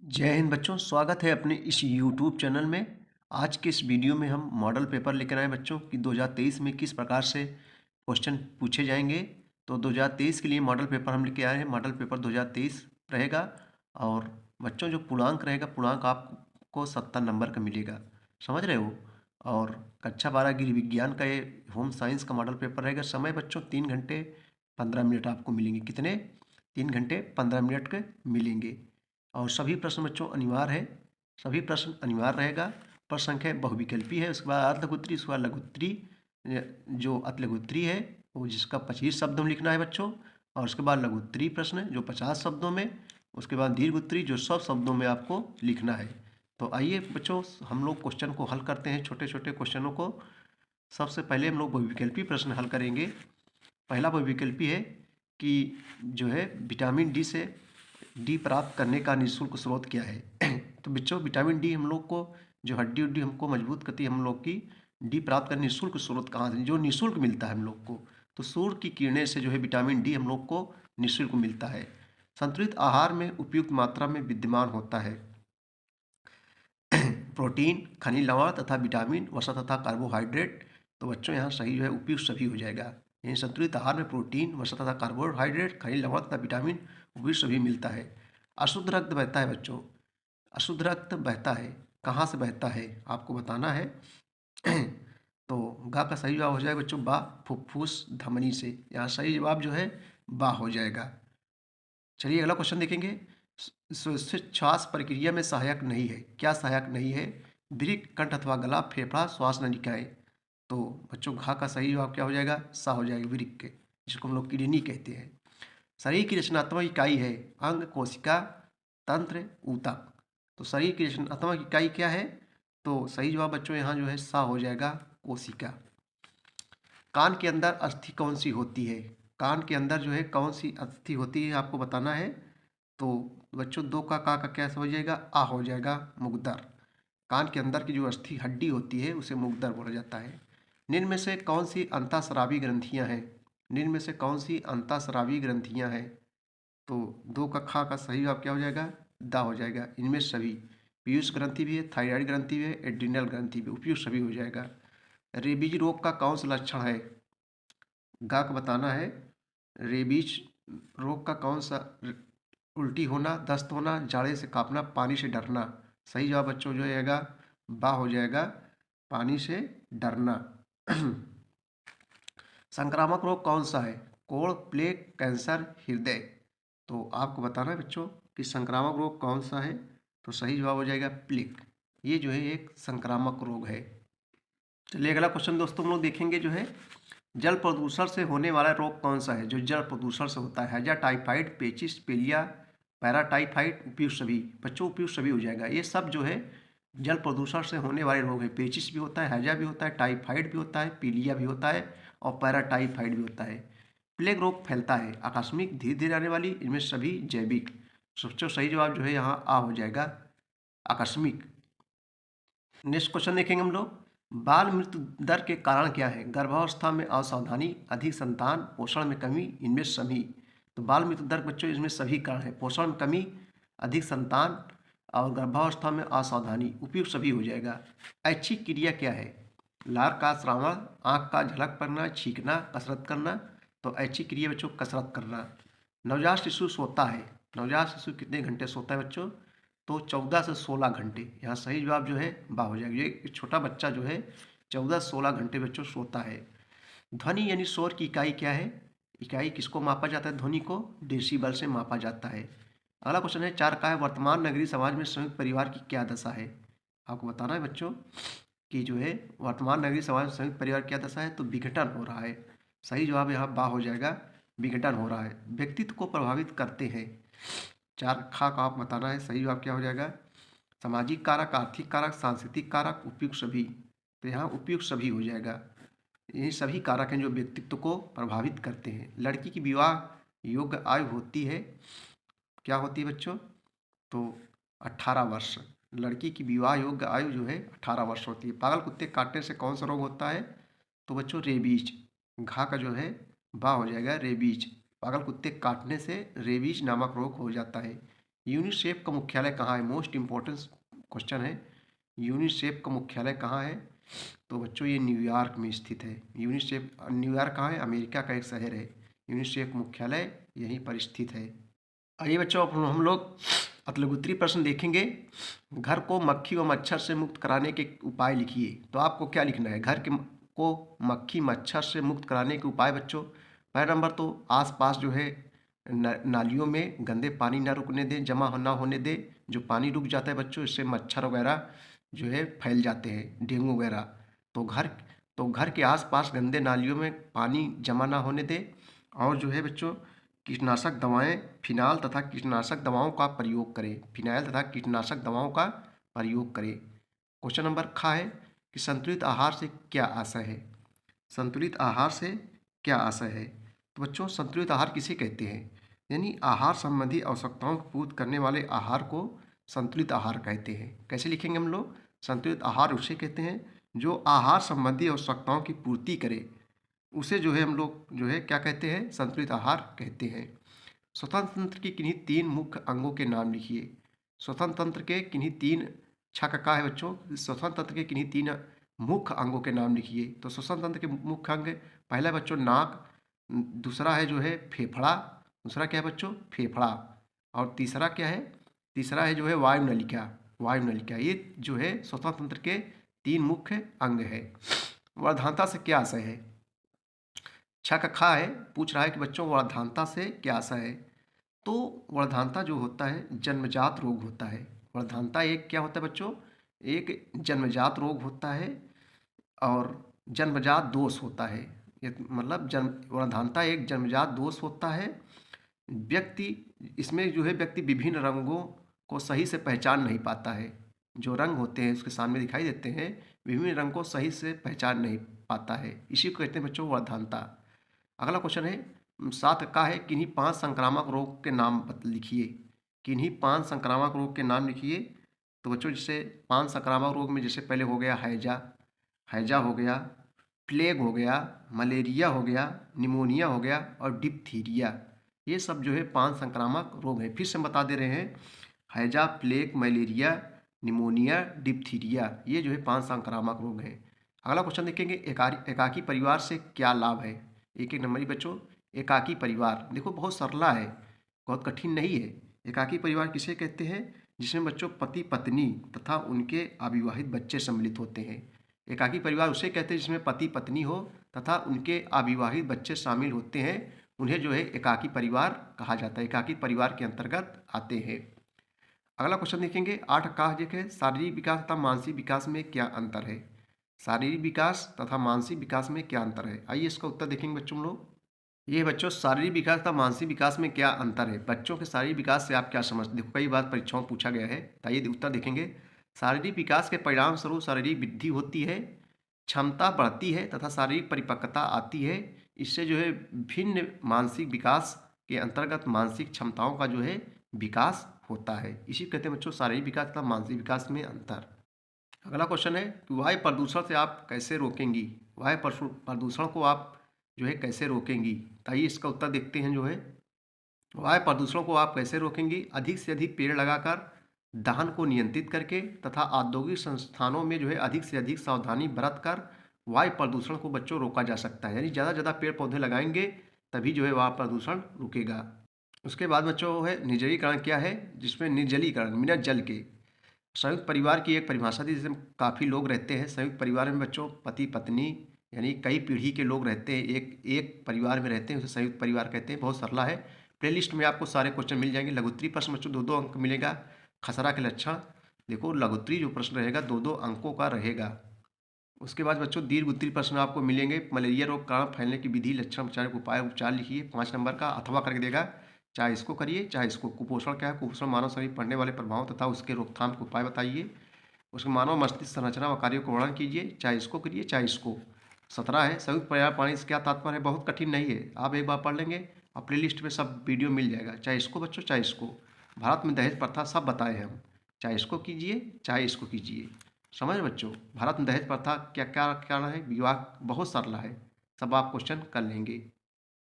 जय हिंद बच्चों, स्वागत है अपने इस YouTube चैनल में। आज के इस वीडियो में हम मॉडल पेपर लेकर आए बच्चों कि 2023 में किस प्रकार से क्वेश्चन पूछे जाएंगे। तो 2023 के लिए मॉडल पेपर हम लेके आए हैं। मॉडल पेपर 2023 रहेगा और बच्चों जो पूर्णांक रहेगा, पूर्णांक आपको 70 नंबर का मिलेगा, समझ रहे हो। और कक्षा 12 गृह विज्ञान का ये होम साइंस का मॉडल पेपर रहेगा। समय बच्चों 3 घंटे 15 मिनट आपको मिलेंगे। कितने? 3 घंटे 15 मिनट के मिलेंगे। और सभी प्रश्न बच्चों अनिवार्य है, सभी प्रश्न अनिवार्य रहेगा। प्रश्न संख्या बहुविकल्पी है, उसके बाद अर्धलघुत्री, उसके बाद लघुत्री। जो अतिलघुत्री है वो जिसका 25 शब्दों में लिखना है बच्चों, और उसके बाद लघुत्री प्रश्न जो 50 शब्दों में, उसके बाद दीर्घोत्तरी जो 100 शब्दों में आपको लिखना है। तो आइए बच्चों हम लोग क्वेश्चन को हल करते हैं, छोटे छोटे क्वेश्चनों को। सबसे पहले हम लोग बहुविकल्पी प्रश्न हल करेंगे। पहला बहुविकल्पी है कि जो है विटामिन डी से डी प्राप्त करने का निःशुल्क स्रोत क्या है। तो बच्चों विटामिन डी हम लोग को, जो हड्डी उड्डी हमको मजबूत करती है, हम लोग की डी प्राप्त करने निःशुल्क स्रोत कहाँ से, जो निःशुल्क मिलता है हम लोग को। तो सूर्य की किरणें से जो है विटामिन डी हम लोग को निःशुल्क मिलता है। संतुलित आहार में उपयुक्त मात्रा में विद्यमान होता है प्रोटीन, खनिज लवण तथा विटामिन, वसा तथा कार्बोहाइड्रेट। तो बच्चों यहाँ सही जो है उपयुक्त सभी हो जाएगा। यानी संतुलित आहार में प्रोटीन, वसा तथा कार्बोहाइड्रेट, खनिज लवण तथा विटामिन उपयुक्त सभी मिलता है। अशुद्ध रक्त बहता है बच्चों, अशुद्ध रक्त बहता है, कहाँ से बहता है आपको बताना है। तो गा का सही जवाब हो जाएगा बच्चों बा, फुफ्फुस धमनी से। यहाँ सही जवाब जो है बा हो जाएगा। चलिए अगला क्वेश्चन देखेंगे। श्वास प्रक्रिया में सहायक नहीं है, क्या सहायक नहीं है? वृक्क, कंठ अथवा गला, फेफड़ा, श्वास नलिकाएं। तो बच्चों घा का सही जवाब क्या हो जाएगा? सा हो जाएगा, वृक्क, जिसको हम लोग किडनी कहते हैं। शरीर की रचनात्मक इकाई है अंग, कोशिका, तंत्र, ऊतक। तो शरीर की रचनात्मक इकाई क्या है? तो सही जवाब बच्चों यहाँ जो है सा हो जाएगा, कोशिका। कान के अंदर अस्थि कौन सी होती है? कान के अंदर जो है कौन सी अस्थि होती है आपको बताना है। तो बच्चों दो का क्या हो जाएगा? आ हो जाएगा, मुगदर। कान के अंदर की जो अस्थि हड्डी होती है उसे मुगदर बोला जाता है। निम्न में से कौन सी अंतःस्रावी ग्रंथियां हैं? निम्न में से कौन सी अंतःस्रावी ग्रंथियां हैं? तो दो का खा का सही जवाब क्या हो जाएगा? दा हो जाएगा। इनमें सभी पीयूष ग्रंथि भी है, थायराइड ग्रंथि भी है, एड्रिनल ग्रंथि भी, उपयुक्त सभी हो जाएगा। रेबीज रोग का कौन सा लक्षण है? गा का बताना है। रेबीज रोग का कौन सा? उल्टी होना, दस्त होना, जाड़े से कांपना, पानी से डरना। सही जवाब बच्चों जो आएगा बा हो जाएगा, पानी से डरना। संक्रामक रोग कौन सा है? कोढ़, प्लेग, कैंसर, हृदय। तो आपको बताना है बच्चों कि संक्रामक रोग कौन सा है। तो सही जवाब हो जाएगा प्लेग। ये जो है एक संक्रामक रोग है। चलिए अगला क्वेश्चन दोस्तों हम लोग देखेंगे जो है जल प्रदूषण से होने वाला रोग कौन सा है? जो जल प्रदूषण से होता है, हैजा, टाइफाइड, पेचिस, पीलिया, पैराटाइफाइड, उपयुक्त सभी। बच्चों उपयुक्त सभी हो जाएगा। ये सब जो है जल प्रदूषण से होने वाले रोग है। पेचिस भी होता है, हैजा भी होता है, टाइफाइड भी होता है, पीलिया भी होता है और पैराटाइफाइड भी होता है। प्लेग रोग फैलता है आकस्मिक, धीरे धीरे आने वाली, इनमें सभी जैविक। सोचो सही जवाब जो है यहाँ आ हो जाएगा, आकस्मिक। नेक्स्ट क्वेश्चन देखेंगे हम लोग। बाल मृत्यु दर के कारण क्या है? गर्भावस्था में असावधानी, अधिक संतान, पोषण में कमी, इनमें सभी। तो बाल मृत्यु दर बच्चों इसमें सभी कारण है। पोषण में कमी, अधिक संतान और गर्भावस्था में असावधानी, उपयुक्त सभी हो जाएगा। ऐच्छिक क्रिया क्या है? लार का श्रावण, आँख का झलक पड़ना, छींकना, कसरत करना। तो ऐच्छिक क्रिया बच्चों कसरत करना। नवजात शिशु सोता है, नवजात शिशु कितने घंटे सोता है बच्चों? तो 14 से 16 घंटे। यहाँ सही जवाब जो है बा हो जाएगा। ये छोटा बच्चा जो है 14 से 16 घंटे बच्चों सोता है। ध्वनि यानी शोर की इकाई क्या है? इकाई किसको मापा जाता है? ध्वनि को डेसिबल से मापा जाता है। अगला क्वेश्चन है 4 का है वर्तमान नगरीय समाज में संयुक्त परिवार की क्या दशा है? आपको बताना है बच्चों कि जो है वर्तमान नगरीय समाज में संयुक्त परिवार क्या दशा है? तो विघटन हो रहा है। सही जवाब यहाँ बा हो जाएगा, विघटन हो रहा है। व्यक्तित्व को प्रभावित करते हैं। 4 खा का आप बताना है, सही जवाब क्या हो जाएगा? सामाजिक कारक, आर्थिक कारक, सांस्कृतिक कारक, उपयुक्त सभी। तो यहाँ उपयुक्त सभी हो जाएगा। ये सभी कारक हैं जो व्यक्तित्व को प्रभावित करते हैं। लड़की की विवाह योग्य आयु होती है, क्या होती है बच्चों? तो 18 वर्ष। लड़की की विवाह योग्य आयु जो है 18 वर्ष होती है। पागल कुत्ते काटने से कौन सा रोग होता है? तो बच्चों रेबीज। घा का जो है बा हो जाएगा, रेबीज। पागल कुत्ते काटने से रेबीज नामक रोग हो जाता है। यूनिसेफ का मुख्यालय कहाँ है? मोस्ट इम्पोर्टेंट क्वेश्चन है। यूनिसेफ का मुख्यालय कहाँ है? तो बच्चों ये न्यूयॉर्क में स्थित है। यूनिसेफ न्यूयॉर्क कहाँ है? अमेरिका का एक शहर है। यूनिसेफ मुख्यालय यहीं पर स्थित है। आइए बच्चों, अब हम लोग अतलगुत्री प्रश्न देखेंगे। घर को मक्खी व मच्छर से मुक्त कराने के उपाय लिखिए। तो आपको क्या लिखना है? घर के को मक्खी मच्छर से मुक्त कराने के उपाय बच्चों, पहला नंबर तो आसपास जो है नालियों में गंदे पानी ना रुकने दें, जमा ना होने दें। जो पानी रुक जाता है बच्चों, इससे मच्छर वगैरह जो है फैल जाते हैं, डेंगू वगैरह। तो घर के आसपास गंदे नालियों में पानी जमा ना होने दें। और जो है बच्चों, कीटनाशक दवाएं, फिनाइल तथा कीटनाशक दवाओं का प्रयोग करें। फिनाइल तथा कीटनाशक दवाओं का प्रयोग करें। क्वेश्चन नंबर ख है कि संतुलित आहार से क्या आशय है? संतुलित आहार से क्या आशय है? तो बच्चों, संतुलित आहार किसे कहते हैं? यानी आहार संबंधी आवश्यकताओं को पूर्ति करने वाले आहार को संतुलित आहार कहते हैं। कैसे लिखेंगे हम लोग? संतुलित आहार उसे कहते हैं जो आहार संबंधी आवश्यकताओं की पूर्ति करे, उसे जो है हम लोग जो है क्या कहते हैं? संतुलित आहार कहते हैं। स्वतंत्र तंत्र की किन्हीं तीन मुख्य अंगों के नाम लिखिए। स्वतंत्र तंत्र के किन्हीं तीन, का है बच्चों, स्वतंत्र तंत्र के किन्हीं तीन मुख्य अंगों के नाम लिखिए। तो स्वतंत्र तंत्र के मुख्य अंग, पहला बच्चों नाक, दूसरा है जो है फेफड़ा, दूसरा क्या है बच्चों? फेफड़ा। और तीसरा क्या है? तीसरा है जो है वायुनलिका। वायुनलिका, ये जो है स्वतंत्र तंत्र के तीन मुख्य अंग है। वर्धानता से क्या आशय है? खा है, पूछ रहा है कि बच्चों वर्धानता से क्या आशय है? तो वर्धानता जो होता है जन्मजात रोग होता है। वर्धानता एक क्या होता है बच्चों? एक जन्मजात रोग होता है और जन्मजात दोष होता है। ये मतलब जन्म वर्धानता एक जन्मजात दोष होता है। व्यक्ति इसमें जो है व्यक्ति विभिन्न रंगों को सही से पहचान नहीं पाता है। जो रंग होते हैं उसके सामने दिखाई देते हैं, विभिन्न रंग को सही से पहचान नहीं पाता है, इसी को कहते हैं बच्चों वर्धानता। अगला क्वेश्चन है 7 का है किन्हीं 5 संक्रामक रोग के नाम लिखिए। किन्हीं 5 संक्रामक रोग के नाम लिखिए। तो बच्चों जैसे 5 संक्रामक रोग में जैसे पहले हो गया हैजा, हैजा हो गया, प्लेग हो गया, मलेरिया हो गया, निमोनिया हो गया और डिप्थीरिया। ये सब जो है 5 संक्रामक रोग हैं। फिर से हम बता दे रहे हैं, हैजा, प्लेग, मलेरिया, निमोनिया, डिप्थीरिया, ये जो है 5 संक्रामक रोग हैं। अगला क्वेश्चन देखेंगे, एकाकी परिवार से क्या लाभ है? एक एक नंबर ही बच्चों। एकाकी परिवार देखो बहुत सरला है, बहुत कठिन नहीं है। एकाकी परिवार किसे कहते हैं? जिसमें बच्चों पति पत्नी तथा उनके अविवाहित बच्चे सम्मिलित होते हैं। एकाकी परिवार उसे कहते हैं जिसमें पति पत्नी हो तथा उनके अविवाहित बच्चे शामिल होते हैं, उन्हें जो है एकाकी परिवार कहा जाता है, एकाकी परिवार के अंतर्गत आते हैं। अगला क्वेश्चन देखेंगे 8 का है शारीरिक विकास तथा मानसिक विकास में क्या अंतर है? शारीरिक विकास तथा मानसिक विकास में क्या अंतर है? आइए इसका उत्तर देखेंगे बच्चों हम लोग। ये बच्चों शारीरिक विकास तथा मानसिक विकास में क्या अंतर है? बच्चों के शारीरिक विकास से आप क्या समझते? देखो कई बार परीक्षाओं में पूछा गया है, तो आइए उत्तर देखेंगे। शारीरिक विकास के परिणाम स्वरूप शारीरिक वृद्धि होती है, क्षमता बढ़ती है तथा शारीरिक परिपक्वता आती है। इससे जो है भिन्न मानसिक विकास के अंतर्गत मानसिक क्षमताओं का जो है विकास होता है। इसी कहते हैं बच्चों शारीरिक विकास तथा मानसिक विकास में अंतर। अगला क्वेश्चन है कि वायु प्रदूषण से आप कैसे रोकेंगी? वायु प्रदूषण को आप जो है कैसे रोकेंगी? तो आइए इसका उत्तर देखते हैं। जो है वायु प्रदूषण को आप कैसे रोकेंगी? अधिक से अधिक पेड़ लगाकर, दहन को नियंत्रित करके तथा औद्योगिक संस्थानों में जो है अधिक से अधिक सावधानी बरत कर वायु प्रदूषण को बच्चों रोका जा सकता है। यानी ज़्यादा ज़्यादा पेड़ पौधे लगाएंगे तभी जो है वायु प्रदूषण रुकेगा। उसके बाद बच्चों है निर्जलीकरण क्या है? जिसमें निर्जलीकरण बिना जल के। संयुक्त परिवार की एक परिभाषा थी जिसमें काफ़ी लोग रहते हैं। संयुक्त परिवार में बच्चों पति पत्नी यानी कई पीढ़ी के लोग रहते हैं, एक एक परिवार में रहते हैं, उसे संयुक्त परिवार कहते हैं। बहुत सरला है। प्लेलिस्ट में आपको सारे क्वेश्चन मिल जाएंगे। लघुत्तरी प्रश्न बच्चों 2-2 अंक मिलेगा। खसरा के लक्षण देखो, लघुत्तरी जो प्रश्न रहेगा 2-2 अंकों का रहेगा। उसके बाद बच्चों दीर्घ उत्तरी प्रश्न आपको मिलेंगे। मलेरिया रोग कारण फैलने की विधि, लक्षण, उपचार, उपाय, उपचार लिखिए 5 नंबर का, अथवा करके देगा। चाहे इसको करिए चाहे इसको। कुपोषण क्या है? कुपोषण मानव शरीर पड़ने वाले प्रभाव तथा उसके रोकथाम के उपाय बताइए। उसके मानव मस्तिष्क संरचना व कार्यों को वर्णन कीजिए। चाहे इसको करिए चाहे इसको। 17 है संयुक्त परिवार प्राणी से क्या तात्पर्य है? बहुत कठिन नहीं है, आप एक बार पढ़ लेंगे और प्ले लिस्ट में सब वीडियो मिल जाएगा। चाहे इसको बच्चों चाहे इसको। भारत में दहेज प्रथा सब बताए हैं हम, चाहे इसको कीजिए चाहे इसको कीजिए। समझ बच्चों, भारत में दहेज प्रथा क्या क्या क्या है? विवाह बहुत सरला है, सब आप क्वेश्चन कर लेंगे।